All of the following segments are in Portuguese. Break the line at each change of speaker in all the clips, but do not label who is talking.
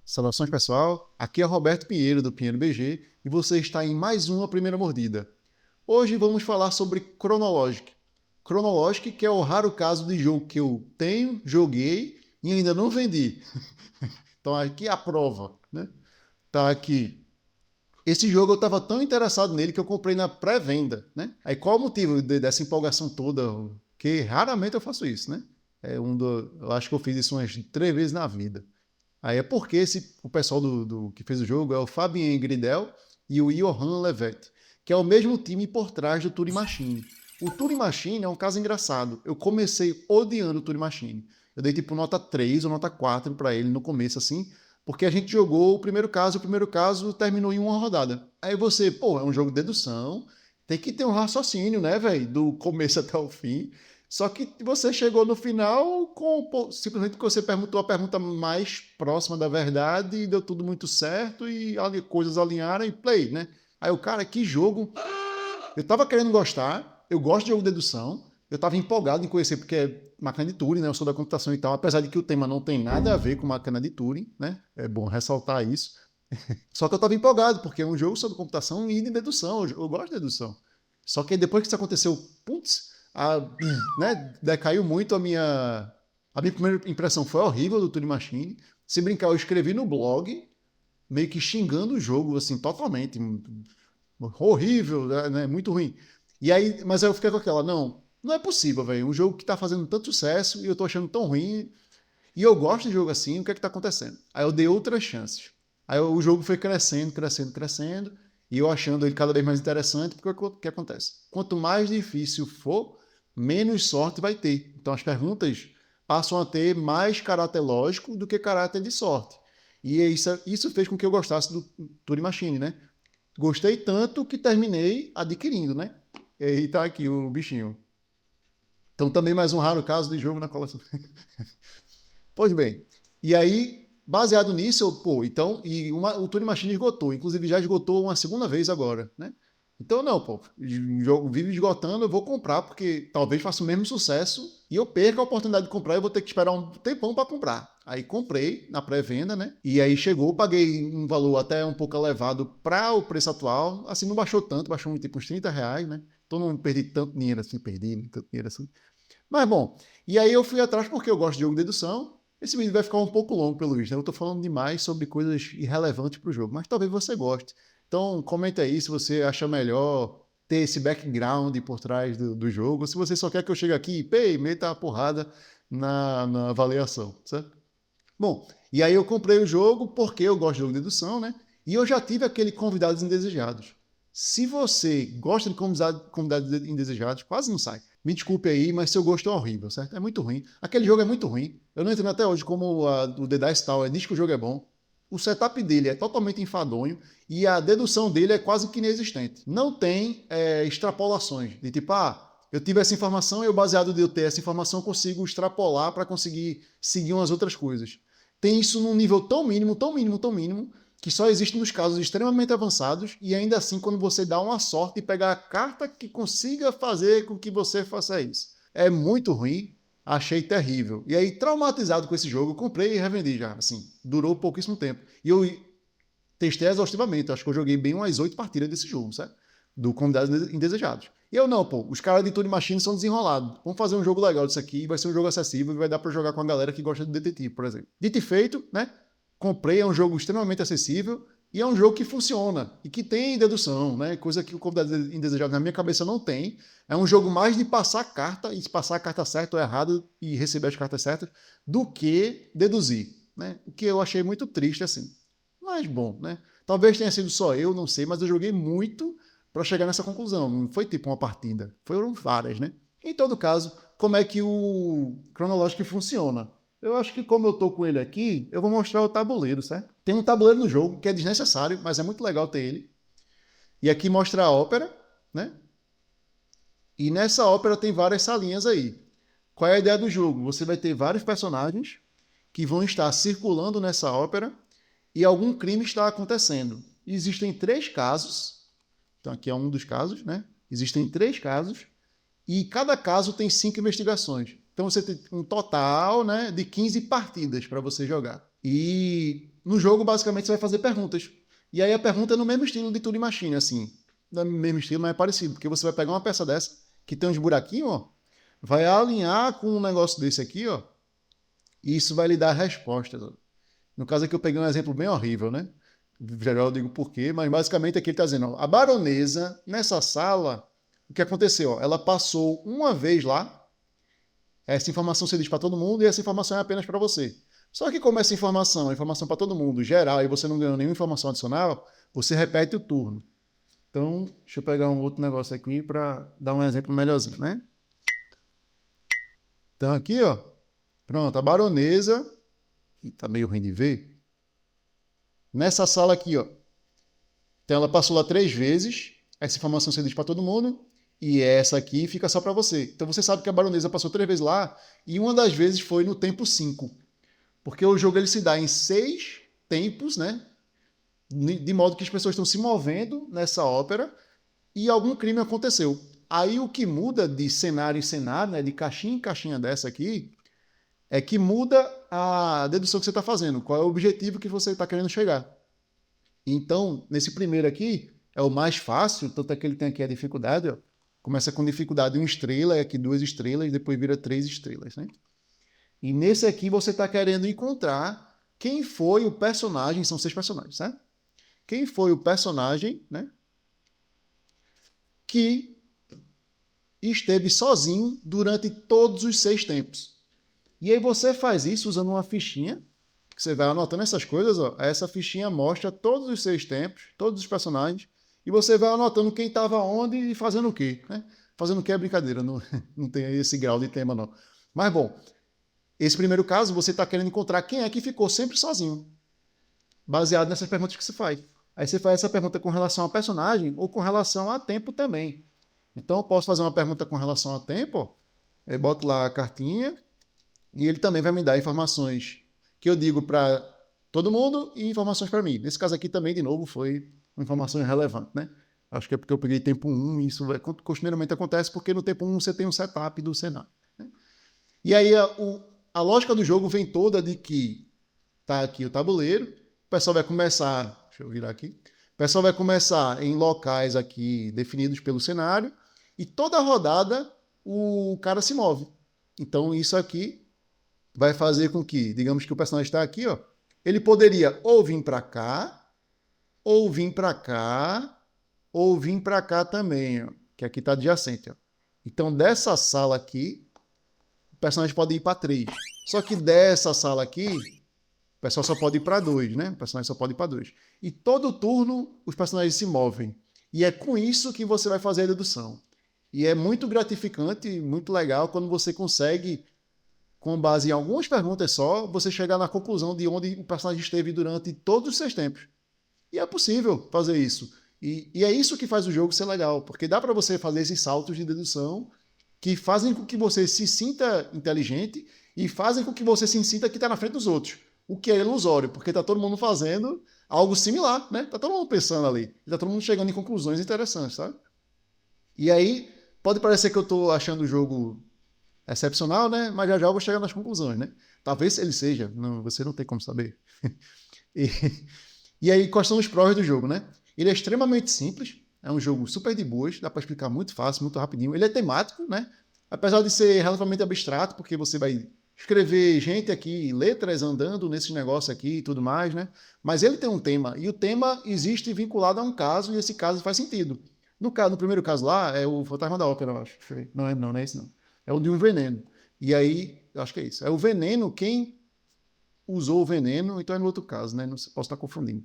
Saudações, pessoal. Aqui é Roberto Pinheiro, do Pinheiro BG, e você está em mais uma Primeira Mordida. Hoje vamos falar sobre Chronologic. Chronologic, que é o raro caso de jogo que eu tenho, joguei e ainda não vendi. Então aqui é a prova, né? Tá aqui. Esse jogo eu estava tão interessado nele que eu comprei na pré-venda, né? Aí qual o motivo dessa empolgação toda? Que raramente eu faço isso, né? Eu acho que eu fiz isso umas 3 vezes na vida. Aí é porque o pessoal que fez o jogo é o Fabien Gridel e o Johan Levet, que é o mesmo time por trás do Turing Machine. O Turing Machine é um caso engraçado. Eu comecei odiando o Turing Machine. Eu dei tipo nota 3 ou nota 4 para ele no começo, assim, porque a gente jogou o primeiro caso terminou em uma rodada. Aí você, pô, é um jogo de dedução, tem que ter um raciocínio, né, velho, do começo até o fim. Só que você chegou no final com simplesmente porque você perguntou a pergunta mais próxima da verdade e deu tudo muito certo e coisas alinharam e play, né? Aí o cara, que jogo. Eu tava querendo gostar, eu gosto de jogo de dedução, eu tava empolgado em conhecer porque é máquina de Turing, né? Eu sou da computação e tal, apesar de que o tema não tem nada a ver com máquina de Turing, né? É bom ressaltar isso. Só que eu tava empolgado porque é um jogo sobre computação e de dedução, eu gosto de dedução. Só que depois que isso aconteceu, putz, né, decaiu muito a minha. A minha primeira impressão foi horrível do Turing Machine. Se brincar, eu escrevi no blog, meio que xingando o jogo, assim, totalmente. Horrível, né? Muito ruim. E aí, mas aí eu fiquei com aquela, não é possível, velho. Um jogo que tá fazendo tanto sucesso e eu tô achando tão ruim. E eu gosto de jogo assim, o que é que tá acontecendo? Aí eu dei outras chances. Aí o jogo foi crescendo, e eu achando ele cada vez mais interessante, porque o que acontece? Quanto mais difícil for, menos sorte vai ter. Então as perguntas passam a ter mais caráter lógico do que caráter de sorte. E isso fez com que eu gostasse do Turing Machine, né? Gostei tanto que terminei adquirindo, né? E aí tá aqui o bichinho. Então também mais um raro caso de jogo na coleção. Pois bem, e aí, baseado nisso, o Turing Machine esgotou, inclusive já esgotou uma segunda vez agora, né? Então, não, pô, o jogo vive esgotando, eu vou comprar, porque talvez faça o mesmo sucesso e eu perca a oportunidade de comprar e eu vou ter que esperar um tempão para comprar. Aí comprei na pré-venda, né? E aí chegou, paguei um valor até um pouco elevado para o preço atual, assim, não baixou tanto, baixou tipo uns R$ 30, né? Então não perdi tanto dinheiro assim, tanto dinheiro assim. Mas bom, e aí eu fui atrás porque eu gosto de jogo de dedução. Esse vídeo vai ficar um pouco longo, pelo visto, né? Eu estou falando demais sobre coisas irrelevantes para o jogo, mas talvez você goste. Então, comenta aí se você acha melhor ter esse background por trás do jogo, ou se você só quer que eu chegue aqui e meta a porrada na avaliação, certo? Bom, e aí eu comprei o jogo porque eu gosto de jogo de dedução, né? E eu já tive aquele convidados indesejados. Se você gosta de convidados indesejados, quase não sai. Me desculpe aí, mas seu gosto é horrível, certo? É muito ruim. Aquele jogo é muito ruim. Eu não entendo até hoje como o The Dice Tower diz que o jogo é bom. O setup dele é totalmente enfadonho e a dedução dele é quase que inexistente. Não tem extrapolações de tipo, eu tive essa informação e eu, baseado de eu ter essa informação, consigo extrapolar para conseguir seguir umas outras coisas. Tem isso num nível tão mínimo, tão mínimo, tão mínimo, que só existe nos casos extremamente avançados e ainda assim quando você dá uma sorte e pegar a carta que consiga fazer com que você faça isso. É muito ruim, achei terrível. E aí, traumatizado com esse jogo, eu comprei e revendi já, assim, durou pouquíssimo tempo. E eu testei exaustivamente, acho que eu joguei bem umas 8 partidas desse jogo, certo? Do Convidados Indesejados. E eu não, pô, os caras de Turing Machine são desenrolados. Vamos fazer um jogo legal disso aqui, vai ser um jogo acessível e vai dar pra jogar com a galera que gosta de detetive, por exemplo. Dito e feito, né? Comprei, é um jogo extremamente acessível e é um jogo que funciona e que tem dedução, né? Coisa que o Convidado Indesejado na minha cabeça não tem. É um jogo mais de passar carta e passar a carta certa ou errada e receber as cartas certas do que deduzir, né? O que eu achei muito triste assim. Mas bom, né? Talvez tenha sido só eu, não sei, mas eu joguei muito para chegar nessa conclusão. Não foi tipo uma partida, foram várias, né? Em todo caso, como é que o cronológico funciona? Eu acho que como eu tô com ele aqui, eu vou mostrar o tabuleiro, certo? Tem um tabuleiro no jogo que é desnecessário, mas é muito legal ter ele. E aqui mostra a ópera, né? E nessa ópera tem várias salinhas aí. Qual é a ideia do jogo? Você vai ter vários personagens que vão estar circulando nessa ópera e algum crime está acontecendo. Existem 3 casos. Então aqui é um dos casos, né? Existem 3 casos e cada caso tem 5 investigações. Então você tem um total, né, de 15 partidas para você jogar. E no jogo, basicamente, você vai fazer perguntas. E aí a pergunta é no mesmo estilo de Turing Machine, assim. No mesmo estilo, mas é parecido. Porque você vai pegar uma peça dessa, que tem uns buraquinhos, ó, vai alinhar com um negócio desse aqui, ó, e isso vai lhe dar respostas. Ó. No caso aqui eu peguei um exemplo bem horrível, né? Geral eu digo por quê, mas basicamente aqui ele está dizendo, ó, a baronesa, nessa sala, o que aconteceu? Ó, ela passou uma vez lá, essa informação se diz para todo mundo e essa informação é apenas para você. Só que como essa informação é informação para todo mundo, geral, e você não ganhou nenhuma informação adicional, você repete o turno. Então, deixa eu pegar um outro negócio aqui para dar um exemplo melhorzinho, né? Então aqui, ó, pronto, a baronesa, tá meio ruim de ver, nessa sala aqui, ó, então ela passou lá 3 vezes, essa informação se diz para todo mundo, e essa aqui fica só para você. Então você sabe que a baronesa passou 3 vezes lá, e uma das vezes foi no tempo 5. Porque o jogo ele se dá em 6 tempos, né? De modo que as pessoas estão se movendo nessa ópera e algum crime aconteceu. Aí o que muda de cenário em cenário, né, de caixinha em caixinha dessa aqui, é que muda a dedução que você está fazendo, qual é o objetivo que você está querendo chegar. Então, nesse primeiro aqui, é o mais fácil, tanto é que ele tem aqui a dificuldade, ó, começa com dificuldade 1 estrela, é aqui 2 estrelas, depois vira 3 estrelas, né? E nesse aqui você está querendo encontrar quem foi o personagem, são 6 personagens, certo? Quem foi o personagem, né, que esteve sozinho durante todos os 6 tempos. E aí você faz isso usando uma fichinha, que você vai anotando essas coisas, ó. Essa fichinha mostra todos os 6 tempos, todos os personagens, e você vai anotando quem estava onde e fazendo o quê, né? Fazendo o que é brincadeira, não, não tem esse grau de tema, não. Mas, bom, esse primeiro caso, você está querendo encontrar quem é que ficou sempre sozinho, baseado nessas perguntas que você faz. Aí você faz essa pergunta com relação ao personagem ou com relação a tempo também. Então, eu posso fazer uma pergunta com relação a tempo, ó. Eu boto lá a cartinha e ele também vai me dar informações que eu digo para todo mundo e informações para mim. Nesse caso aqui também, de novo, foi uma informação irrelevante, né? Acho que é porque eu peguei tempo 1 e isso costumeiramente acontece porque no tempo 1 você tem um setup do cenário. Né? E aí a lógica do jogo vem toda de que tá aqui o tabuleiro, o pessoal vai começar, deixa eu virar aqui, o pessoal vai começar em locais aqui definidos pelo cenário e toda rodada o cara se move. Então isso aqui vai fazer com que, digamos que o personagem está aqui, ó, ele poderia ou vir para cá, ou vir para cá, ou vir para cá também, ó, que aqui está adjacente. Ó. Então dessa sala aqui, o personagem pode ir para 3. Só que dessa sala aqui, o pessoal só pode ir para 2, né? O personagem só pode ir para 2. E todo turno os personagens se movem. E é com isso que você vai fazer a dedução. E é muito gratificante, muito legal quando você consegue, com base em algumas perguntas só, você chegar na conclusão de onde o personagem esteve durante todos os 6 tempos. E é possível fazer isso. E é isso que faz o jogo ser legal, porque dá para você fazer esses saltos de dedução que fazem com que você se sinta inteligente e fazem com que você se sinta que está na frente dos outros. O que é ilusório, porque está todo mundo fazendo algo similar, né? Está todo mundo pensando ali. Está todo mundo chegando em conclusões interessantes, sabe? E aí, pode parecer que eu estou achando o jogo excepcional, né? Mas já já eu vou chegar nas conclusões, né? Talvez ele seja, não, você não tem como saber. e, e aí, quais são os prós do jogo, né? Ele é extremamente simples, é um jogo super de boas, dá para explicar muito fácil, muito rapidinho. Ele é temático, né? Apesar de ser relativamente abstrato, porque você vai escrever gente aqui, letras andando nesse negócio aqui e tudo mais, né? Mas ele tem um tema, e o tema existe vinculado a um caso, e esse caso faz sentido. No primeiro caso lá, é o Fantasma da Ópera, eu acho. Não é esse não. É o de um veneno. E aí, eu acho que é isso. É o veneno, quem usou o veneno, então é no outro caso, né? Não posso estar confundindo.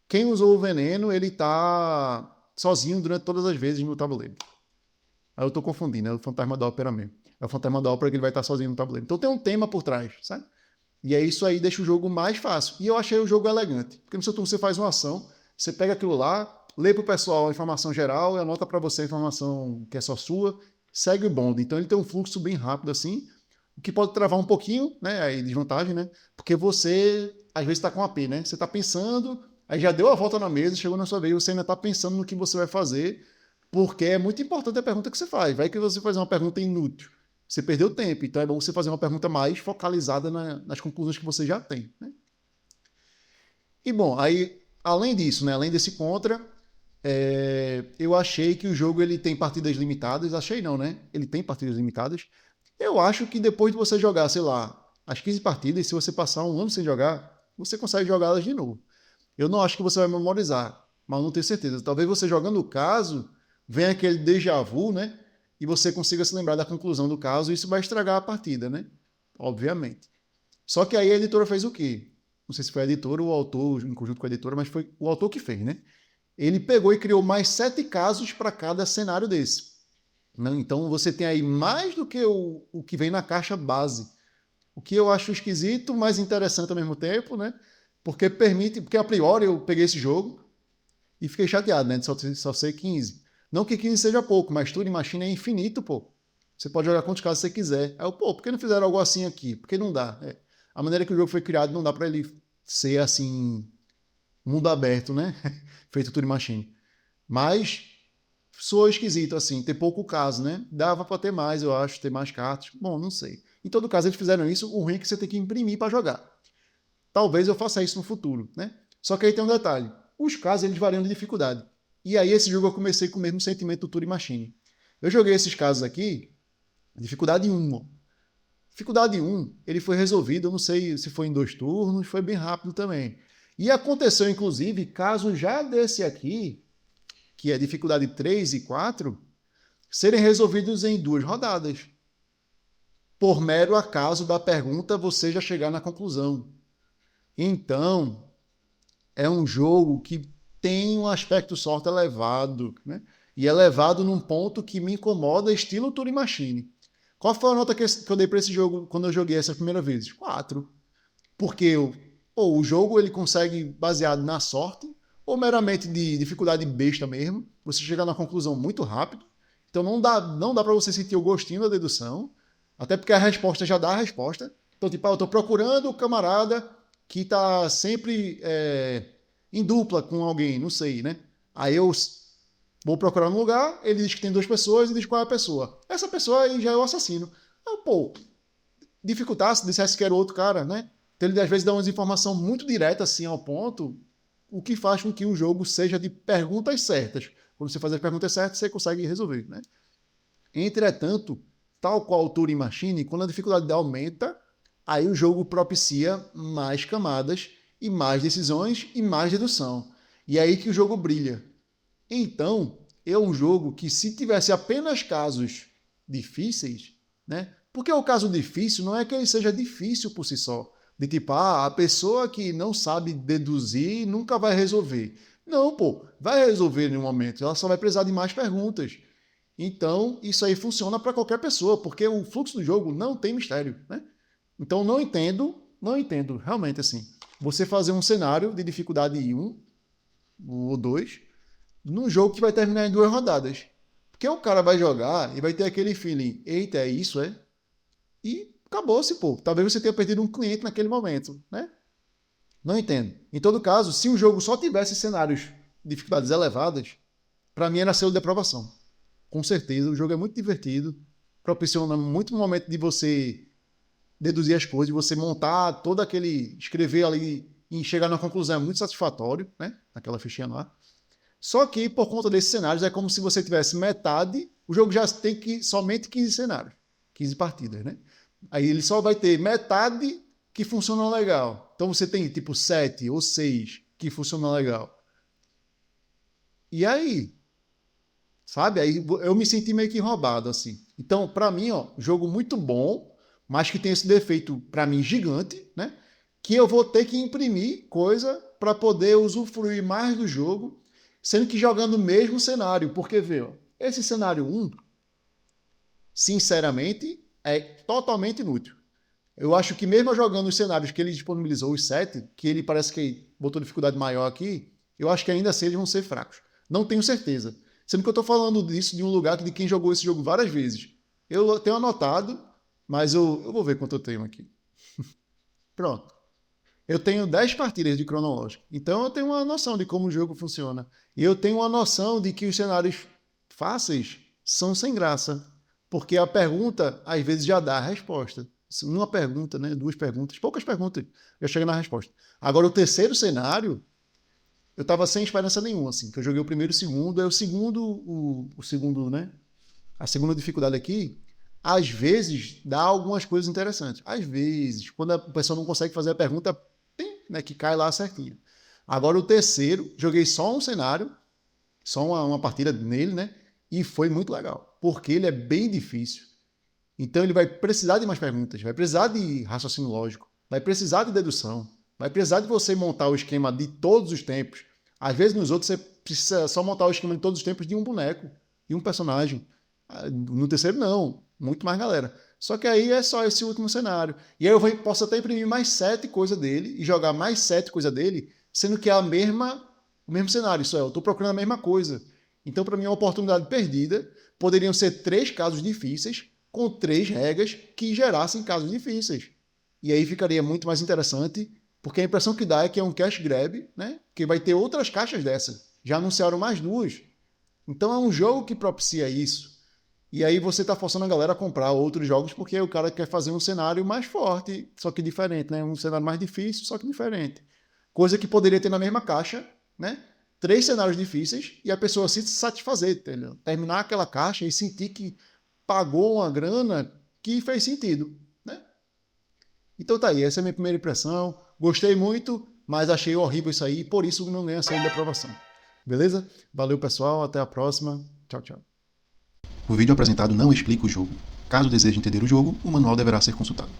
Quem usou o veneno, ele está sozinho durante todas as vezes no tabuleiro. Aí eu estou confundindo, é o Fantasma da Ópera mesmo. É o Fantasma da Ópera que ele vai estar sozinho no tabuleiro. Então tem um tema por trás, sabe? E é isso aí, deixa o jogo mais fácil. E eu achei o jogo elegante. Porque no seu turno você faz uma ação, você pega aquilo lá, lê para o pessoal a informação geral e anota para você a informação que é só sua, segue o bonde. Então ele tem um fluxo bem rápido assim, o que pode travar um pouquinho, né? Aí desvantagem, né? Porque você, às vezes, está com AP, né? Você está pensando, aí já deu a volta na mesa, chegou na sua vez, você ainda está pensando no que você vai fazer, porque é muito importante a pergunta que você faz. Vai que você faz uma pergunta inútil. Você perdeu tempo, então é bom você fazer uma pergunta mais focalizada nas conclusões que você já tem, né? E bom, aí, além disso, né, além desse contra, eu achei que o jogo ele tem partidas limitadas. Achei não, né? Ele tem partidas limitadas. Eu acho que depois de você jogar, sei lá, as 15 partidas, se você passar um ano sem jogar, você consegue jogá-las de novo. Eu não acho que você vai memorizar, mas não tenho certeza. Talvez você jogando o caso, venha aquele déjà vu, né? E você consiga se lembrar da conclusão do caso, e isso vai estragar a partida, né? Obviamente. Só que aí a editora fez o quê? Não sei se foi a editora ou o autor, em conjunto com a editora, mas foi o autor que fez, né? Ele pegou e criou mais 7 casos para cada cenário desse. Então você tem aí mais do que o que vem na caixa base. O que eu acho esquisito, mas interessante ao mesmo tempo, né? Porque a priori eu peguei esse jogo e fiquei chateado, né? De só ser 15. Não que 15 seja pouco, mas Turing Machine é infinito, pô. Você pode jogar quantos casos você quiser. Aí eu, pô, por que não fizeram algo assim aqui? Porque não dá. A maneira que o jogo foi criado não dá para ele ser assim, mundo aberto, né? Feito Turing Machine. Mas soa esquisito, assim, ter pouco caso, né? Dava para ter mais, eu acho, ter mais cartas. Bom, não sei. Em todo caso, eles fizeram isso, o ruim é que você tem que imprimir para jogar. Talvez eu faça isso no futuro, né? Só que aí tem um detalhe. Os casos, eles variam de dificuldade. E aí, esse jogo eu comecei com o mesmo sentimento do Turing Machine. Eu joguei esses casos aqui, dificuldade 1. Dificuldade 1, ele foi resolvido, eu não sei se foi em 2 turnos, foi bem rápido também. E aconteceu, inclusive, caso já desse aqui, que é dificuldade 3 e 4, serem resolvidos em 2 rodadas. Por mero acaso da pergunta, você já chegar na conclusão. Então, é um jogo que tem um aspecto sorte elevado, né? E elevado num ponto que me incomoda, estilo Turing Machine. Qual foi a nota que eu dei para esse jogo quando eu joguei essa primeira vez? 4. Porque o jogo ele consegue, baseado na sorte, ou meramente de dificuldade besta mesmo, você chegar na conclusão muito rápido. Então não dá para você sentir o gostinho da dedução, até porque a resposta já dá a resposta. Então, tipo, eu estou procurando o camarada que está sempre em dupla com alguém, não sei, né? Aí eu vou procurar um lugar, ele diz que tem 2 pessoas e diz qual é a pessoa. Essa pessoa aí já é o assassino. Eu, pô, dificultasse, dissesse que era outro cara, né? Então ele às vezes dá umas informações muito diretas assim ao ponto, o que faz com que o jogo seja de perguntas certas. Quando você faz as perguntas certas, você consegue resolver, né? Entretanto, tal qual o Turing Machine, quando a dificuldade aumenta, aí o jogo propicia mais camadas e mais decisões e mais dedução. E é aí que o jogo brilha. Então, é um jogo que se tivesse apenas casos difíceis, né? Porque o caso difícil não é que ele seja difícil por si só. De tipo, a pessoa que não sabe deduzir nunca vai resolver. Não, pô, vai resolver em um momento. Ela só vai precisar de mais perguntas. Então, isso aí funciona para qualquer pessoa, porque o fluxo do jogo não tem mistério, né? Então, não entendo, realmente assim. Você fazer um cenário de dificuldade 1 ou 2 num jogo que vai terminar em 2 rodadas. Porque o cara vai jogar e vai ter aquele feeling, eita, é isso, é? E acabou-se, pô. Talvez você tenha perdido um cliente naquele momento, né? Não entendo. Em todo caso, se o jogo só tivesse cenários de dificuldades elevadas, para mim era selo de aprovação. Com certeza, o jogo é muito divertido, proporciona muito momento de você deduzir as coisas, de você montar todo aquele, escrever ali e chegar na conclusão é muito satisfatório, né? Naquela fichinha lá. Só que, por conta desses cenários, é como se você tivesse metade, o jogo já tem somente 15 cenários, 15 partidas, né? Aí ele só vai ter metade que funciona legal. Então você tem tipo 7 ou 6 que funcionam legal. E aí, sabe? Aí eu me senti meio que roubado, assim. Então, para mim, ó, jogo muito bom, mas que tem esse defeito, para mim, gigante, né? Que eu vou ter que imprimir coisa para poder usufruir mais do jogo, sendo que jogando o mesmo cenário. Porque, vê, ó, esse cenário 1, sinceramente, é totalmente inútil. Eu acho que mesmo jogando os cenários que ele disponibilizou, os 7, que ele parece que botou dificuldade maior aqui, eu acho que ainda assim eles vão ser fracos. Não tenho certeza. Sendo que eu estou falando disso de um lugar de quem jogou esse jogo várias vezes. Eu tenho anotado, mas eu vou ver quanto eu tenho aqui. Pronto. Eu tenho 10 partidas de cronológico. Então eu tenho uma noção de como o jogo funciona. E eu tenho uma noção de que os cenários fáceis são sem graça. Porque a pergunta, às vezes, já dá a resposta. Uma pergunta, né? 2 perguntas, poucas perguntas, já chega na resposta. Agora, o terceiro cenário, eu estava sem esperança nenhuma, assim, que eu joguei o primeiro e o segundo, aí o segundo, né? A segunda dificuldade aqui, às vezes, dá algumas coisas interessantes. Às vezes, quando a pessoa não consegue fazer a pergunta, tem, né, que cai lá certinho. Agora, o terceiro, joguei só um cenário, só uma partida nele, né? E foi muito legal, porque ele é bem difícil. Então ele vai precisar de mais perguntas, vai precisar de raciocínio lógico, vai precisar de dedução, vai precisar de você montar o esquema de todos os tempos. Às vezes nos outros você precisa só montar o esquema de todos os tempos de um boneco, de um personagem. No terceiro não, muito mais galera. Só que aí é só esse último cenário. E aí eu posso até imprimir mais 7 coisas dele e jogar mais 7 coisas dele, sendo que é o mesmo cenário. Isso é, eu estou procurando a mesma coisa. Então, para mim, é uma oportunidade perdida. Poderiam ser 3 casos difíceis, com 3 regras que gerassem casos difíceis. E aí ficaria muito mais interessante, porque a impressão que dá é que é um cash grab, né? Que vai ter outras caixas dessa. Já anunciaram mais 2. Então é um jogo que propicia isso. E aí você está forçando a galera a comprar outros jogos porque o cara quer fazer um cenário mais forte, só que diferente, né? Um cenário mais difícil, só que diferente. Coisa que poderia ter na mesma caixa, né? 3 cenários difíceis e a pessoa se satisfazer, entendeu? Terminar aquela caixa e sentir que pagou uma grana que fez sentido, né? Então tá aí, essa é a minha primeira impressão. Gostei muito, mas achei horrível isso aí e por isso não ganha saída de aprovação. Beleza? Valeu, pessoal. Até a próxima. Tchau, tchau. O vídeo apresentado não explica o jogo. Caso deseje entender o jogo, o manual deverá ser consultado.